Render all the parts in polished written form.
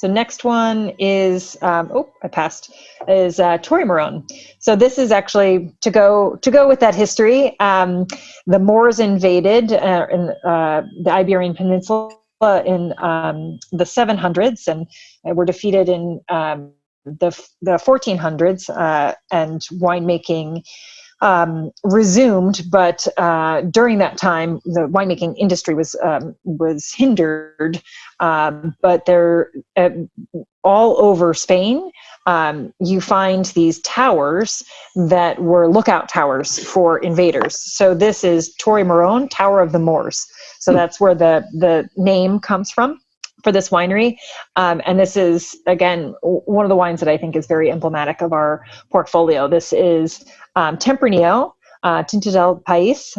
So next one is I passed is Torremorón. So this is actually to go with that history. The Moors invaded in the Iberian Peninsula in the 700s and were defeated in the 1400s, and winemaking resumed, but during that time, the winemaking industry was hindered. But they're all over Spain. You find these towers that were lookout towers for invaders. So this is Torremorón, Tower of the Moors. So that's where the name comes from for this winery. And this is, again, one of the wines that I think is very emblematic of our portfolio. This is Tempranillo, Tinta del País,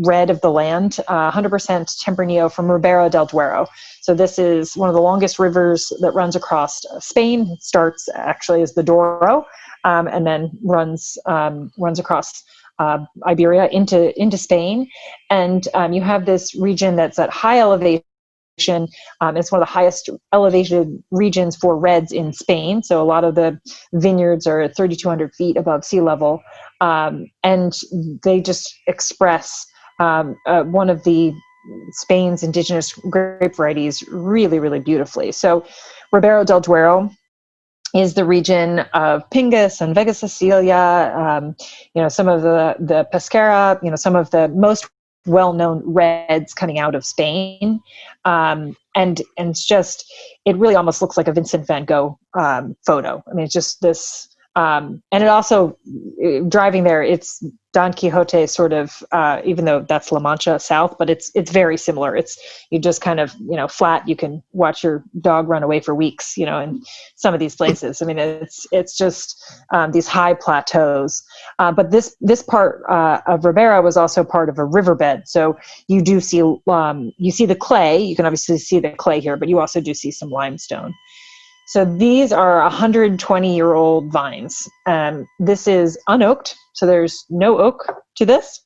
red of the land, 100% Tempranillo from Ribera del Duero. So this is one of the longest rivers that runs across Spain. It starts actually as the Douro, and then runs across Iberia into Spain. And you have this region that's at high elevation. It's one of the highest elevated regions for reds in Spain. So a lot of the vineyards are 3,200 feet above sea level. And they just express one of the Spain's indigenous grape varieties really, really beautifully. So Ribera del Duero is the region of Pingus and Vega Sicilia, some of the Pescara, some of the most well-known reds coming out of Spain. And it's just, it really almost looks like a Vincent van Gogh photo. I mean, it's just this, and it also, driving there, it's Don Quixote sort of, even though that's La Mancha south, but it's very similar. It's, you just kind of, flat, you can watch your dog run away for weeks, in some of these places. I mean, it's just these high plateaus. But this part of Ribera was also part of a riverbed. So you do see, you see the clay, you can obviously see the clay here, but you also do see some limestone. So these are 120-year-old vines. This is unoaked, so there's no oak to this.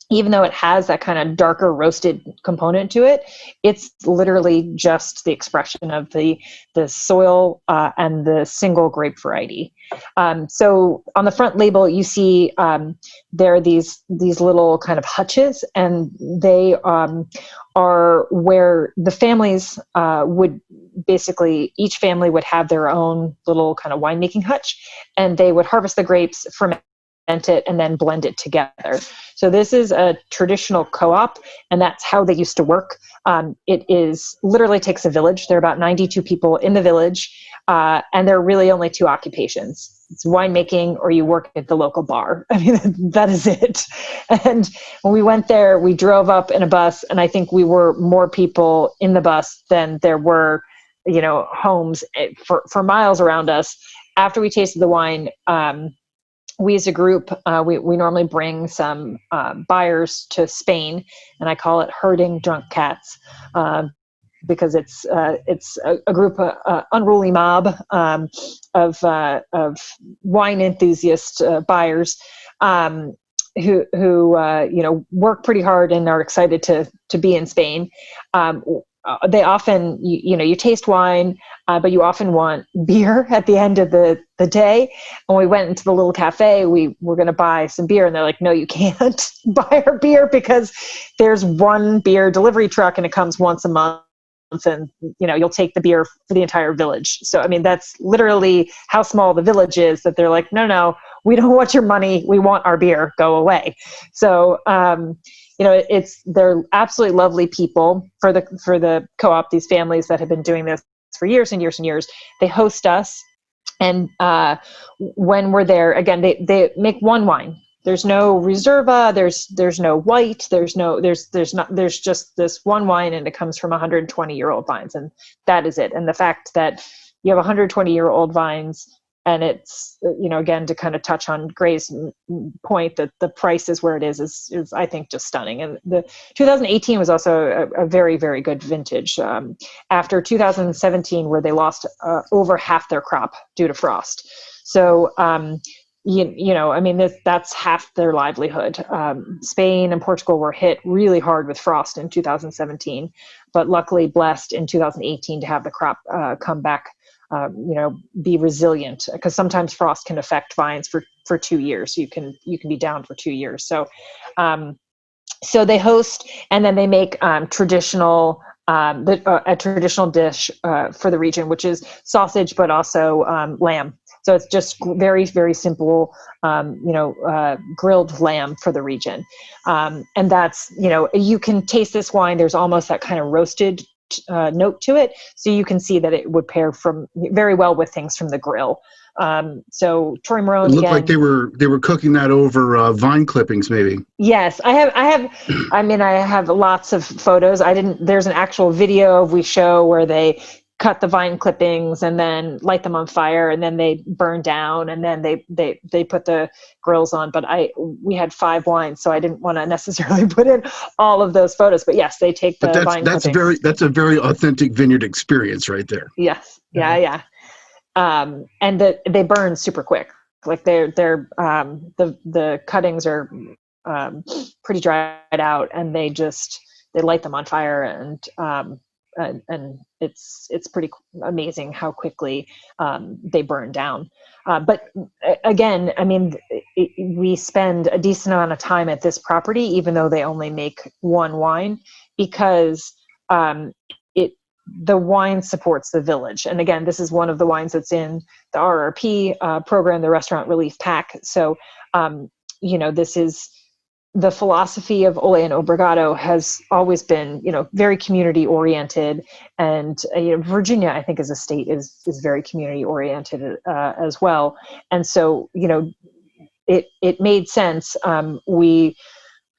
Even though it has that kind of darker roasted component to it, it's literally just the expression of the soil and the single grape variety. So on the front label, you see there are these little kind of hutches, and they are where the families would basically, each family would have their own little kind of winemaking hutch, and they would harvest the grapes, ferment it, and then blend it together. So this is a traditional co-op, and that's how they used to work. It literally takes a village. There are about 92 people in the village, and there are really only two occupations. It's winemaking, or you work at the local bar. I mean, that is it. And when we went there, we drove up in a bus, and I think we were more people in the bus than there were, homes for miles around us. After we tasted the wine, we as a group, we normally bring some buyers to Spain, and I call it herding drunk cats, because it's a group, unruly mob of wine enthusiast buyers who work pretty hard and are excited to be in Spain. They often, you taste wine, but you often want beer at the end of the day. When we went into the little cafe, we were going to buy some beer, and they're like, no, you can't buy our beer because there's one beer delivery truck and it comes once a month, and you'll take the beer for the entire village. So, I mean, that's literally how small the village is, that they're like, no, we don't want your money. We want our beer. Go away. So, they're absolutely lovely people for the co-op, these families that have been doing this for years and years and years. They host us. And when we're there, again, they make one wine. There's no Reserva, there's no white, there's just this one wine, and it comes from 120-year-old vines, and that is it. And the fact that you have 120-year-old vines, and it's, again, to kind of touch on Gray's point that the price is where it is I think just stunning. And the 2018 was also a very, very good vintage, after 2017, where they lost over half their crop due to frost. So I mean, that's half their livelihood. Spain and Portugal were hit really hard with frost in 2017, but luckily blessed in 2018 to have the crop come back, be resilient, because sometimes frost can affect vines for 2 years. You can be down for 2 years. So they host, and then they make traditional a traditional dish for the region, which is sausage, but also lamb. So it's just very, very simple, grilled lamb for the region. And that's, you can taste this wine. There's almost that kind of roasted note to it. So you can see that it would pair very well with things from the grill. So Torremorón, it looked like they were cooking that over vine clippings, maybe. Yes, I have lots of photos. There's an actual video we show where they cut the vine clippings and then light them on fire, and then they burn down, and then they put the grills on. But we had 5 wines, so I didn't want to necessarily put in all of those photos. But yes, they take the vine clippings. That's a very authentic vineyard experience right there. Yes. Yeah. And they burn super quick. Like the cuttings are pretty dried out, and they light them on fire, and it's pretty amazing how quickly they burn down. But again, I mean, we spend a decent amount of time at this property, even though they only make one wine, because the wine supports the village. And again, this is one of the wines that's in the RRP program, the Restaurant Relief Pack. So, this is the philosophy of Ole and Obrigado has always been, very community oriented. And Virginia, I think, as a state is very community oriented as well. And so, it made sense. We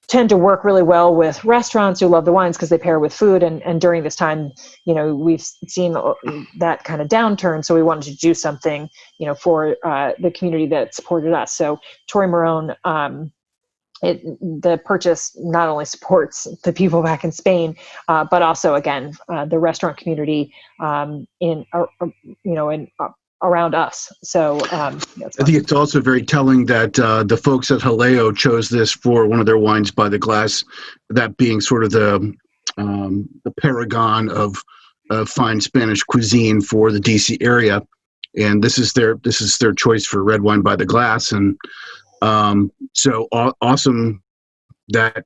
tend to work really well with restaurants who love the wines because they pair with food. And during this time, we've seen that kind of downturn. So we wanted to do something, for the community that supported us. So Torremorón, the purchase not only supports the people back in Spain, but also, again, the restaurant community around us. So I think it's also very telling that the folks at Jaleo chose this for one of their wines by the glass, that being sort of the paragon of fine Spanish cuisine for the DC area, and this is their choice for red wine by the glass. And so awesome that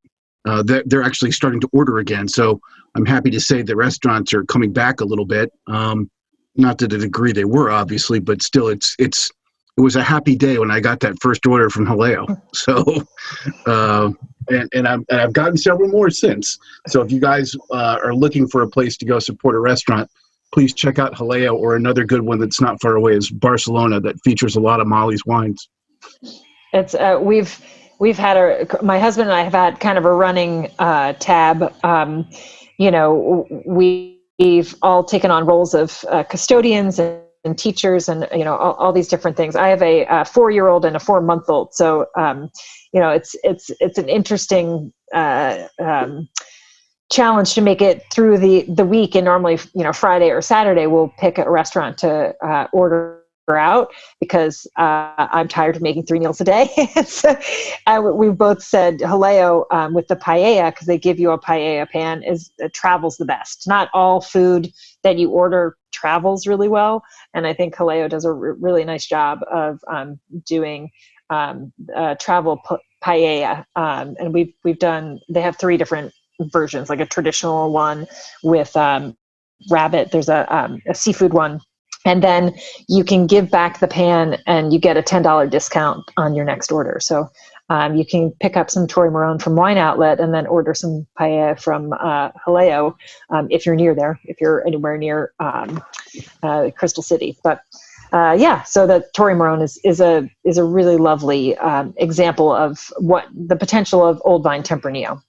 they're actually starting to order again. So I'm happy to say the restaurants are coming back a little bit. Not to the degree they were, obviously, but still, it was a happy day when I got that first order from Jaleo. So, and I've gotten several more since. So if you guys are looking for a place to go support a restaurant, please check out Jaleo, or another good one that's not far away is Barcelona, that features a lot of Molly's wines. It's we've had my husband and I have had kind of a running tab. We've all taken on roles of custodians and teachers, and all these different things. I have a 4-year-old and a 4-month-old, so it's an interesting challenge to make it through the week. And normally, Friday or Saturday, we'll pick a restaurant to order out, because I'm tired of making 3 meals a day. So we've both said Jaleo with the paella, because they give you a paella pan, travels the best. Not all food that you order travels really well, and I think Jaleo does a really nice job of doing travel paella. And we've done. They have 3 different versions, like a traditional one with rabbit. There's a seafood one. And then you can give back the pan, and you get a $10 discount on your next order. So you can pick up some Torremorón from Wine Outlet, and then order some paella from Jaleo if you're near there, if you're anywhere near Crystal City. But so the Torremorón is a really lovely example of what the potential of Old Vine Tempranillo.